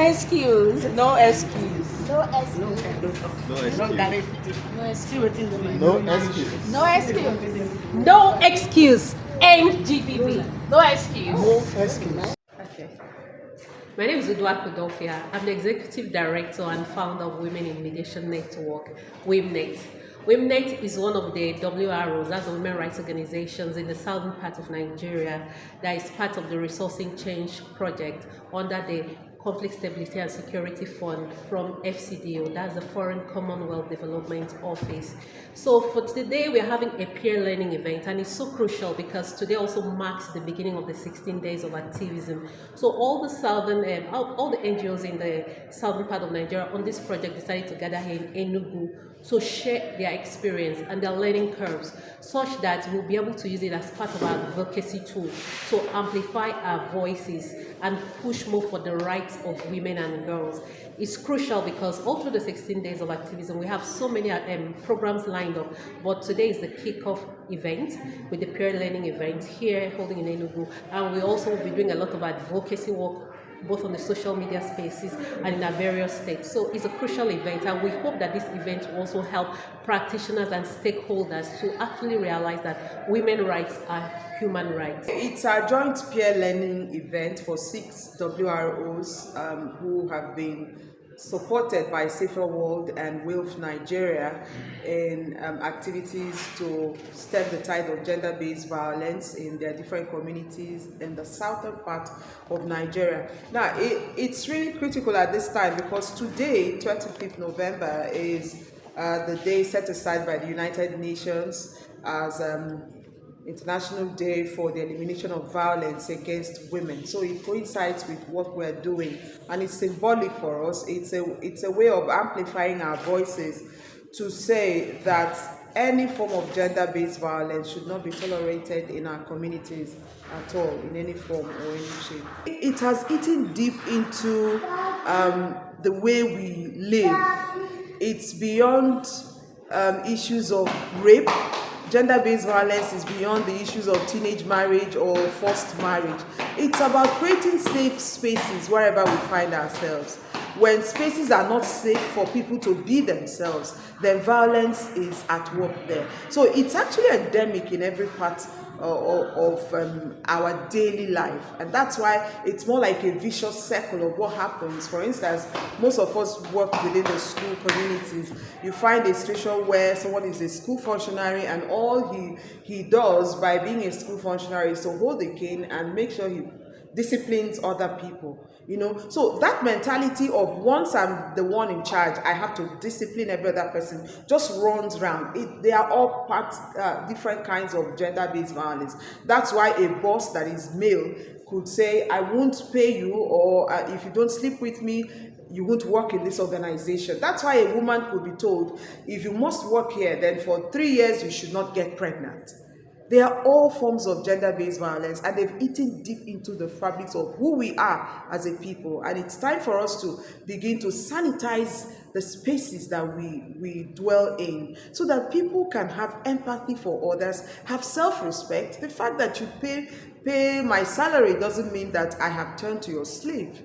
excuse. No excuse. No excuse. No excuse. No excuse. No excuse. No excuse. NGBB. No excuse. No excuse. Okay. My name is Udwa Kudofia. I'm the Executive Director and founder of Women in Mediation Network, WIMNET. WIMNET is one of the WROs, that's the women rights organizations in the southern part of Nigeria that is part of the Resourcing Change project under the Conflict Stability and Security Fund from FCDO, that's the Foreign Commonwealth Development Office. So for today, we're having a peer learning event, and it's so crucial because today also marks the beginning of the 16 days of activism. So all the all the NGOs in the southern part of Nigeria on this project decided to gather here in Enugu to share their experience and their learning curves, such that we'll be able to use it as part of our advocacy tool to amplify our voices and push more for the rights of women and girls. It's crucial because all through the 16 days of activism, we have so many programs lined up, but today is the kickoff event with the peer learning event here holding in Enugu, and we also will be doing a lot of advocacy work both on the social media spaces and in our various states. So it's a crucial event, and we hope that this event will also help practitioners and stakeholders to actually realize that women's rights are human rights. It's a joint peer learning event for 6 WROs who have been supported by Safer World and WILF Nigeria in activities to stem the tide of gender-based violence in their different communities in the southern part of Nigeria. Now, it's really critical at this time because today, 25th November, is the day set aside by the United Nations as International Day for the Elimination of Violence Against Women. So it coincides with what we're doing, and it's symbolic for us. It's a way of amplifying our voices to say that any form of gender-based violence should not be tolerated in our communities at all, in any form or any shape. It has eaten deep into the way we live. It's beyond issues of rape. Gender-based violence is beyond the issues of teenage marriage or forced marriage. It's about creating safe spaces wherever we find ourselves. When spaces are not safe for people to be themselves, then violence is at work there. So it's actually endemic in every part of our daily life, and that's why it's more like a vicious circle of what happens. For instance, most of us work within the school communities. You find a situation where someone is a school functionary, and all he does by being a school functionary is to hold the cane and make sure he disciplines other people, So that mentality of once I'm the one in charge, I have to discipline every other person just runs around. They are all different kinds of gender-based violence. That's why a boss that is male could say, I won't pay you, or if you don't sleep with me, you won't work in this organization. That's why a woman could be told, if you must work here, then for 3 years you should not get pregnant. They are all forms of gender-based violence, and they've eaten deep into the fabrics of who we are as a people. And it's time for us to begin to sanitize the spaces that we dwell in, so that people can have empathy for others, have self-respect. The fact that you pay my salary doesn't mean that I have turned to your slave.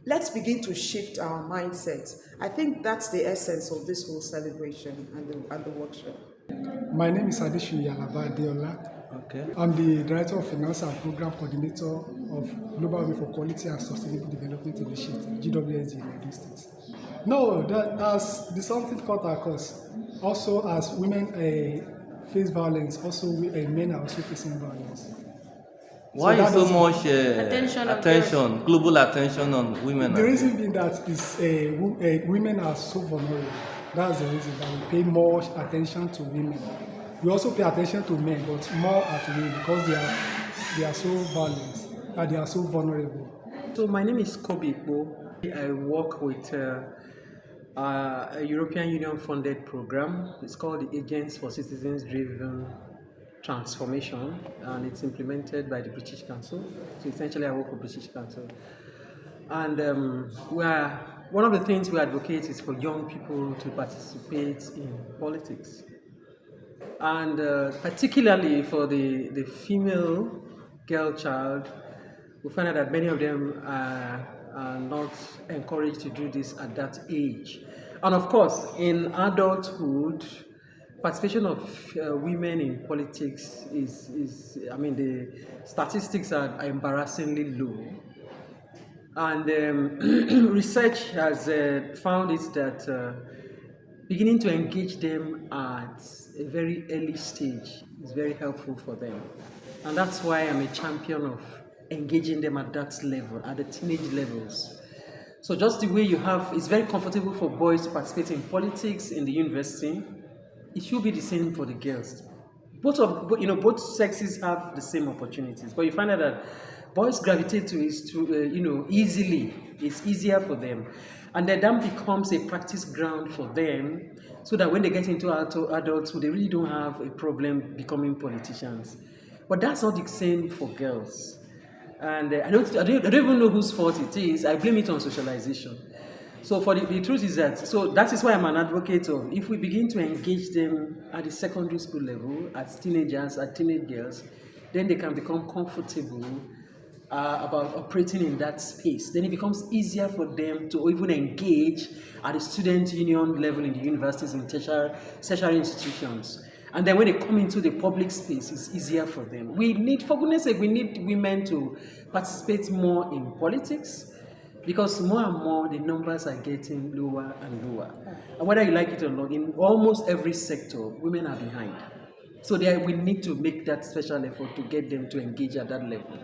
Let's begin to shift our mindset. I think that's the essence of this whole celebration and the workshop. My name is Adeshu Yalaba Adeola. Okay. I'm the Director of Finance and Program Coordinator of Global Women for Quality and Sustainable Development Initiative, GWSD in Enugu State. No, that as the something cut across, also as women face violence, also men are also facing violence. Why is so much attention, global attention on women? The reason being that is women are so vulnerable. That's the reason that we pay more attention to women. We also pay attention to men, but more at women because they are so violent and they are so vulnerable. So my name is Kobe Bo. I work with a European Union funded program. It's called the Agents for Citizens Driven Transformation, and it's implemented by the British Council. So essentially I work for British Council. And one of the things we advocate is for young people to participate in politics. And particularly for the female girl child, we find out that many of them are not encouraged to do this at that age. And of course, in adulthood, participation of women in politics I mean, the statistics are embarrassingly low. And research has found it that beginning to engage them at a very early stage is very helpful for them. And that's why I'm a champion of engaging them at that level, at the teenage levels. So just the way you have, it's very comfortable for boys to participate in politics in the university, it should be the same for the girls. Both sexes have the same opportunities, but you find out that boys gravitate to it easily. It's easier for them, and then that becomes a practice ground for them, so that when they get into adulthood, they really don't have a problem becoming politicians. But that's not the same for girls, and I don't even know whose fault it is. I blame it on socialization. So for the truth is that is why I'm an advocate of, if we begin to engage them at the secondary school level, as teenagers, as teenage girls, then they can become comfortable about operating in that space. Then it becomes easier for them to even engage at the student union level in the universities and tertiary institutions. And then when they come into the public space, it's easier for them. For goodness sake, we need women to participate more in politics, because more and more the numbers are getting lower and lower. And whether you like it or not, in almost every sector, women are behind. So we need to make that special effort to get them to engage at that level.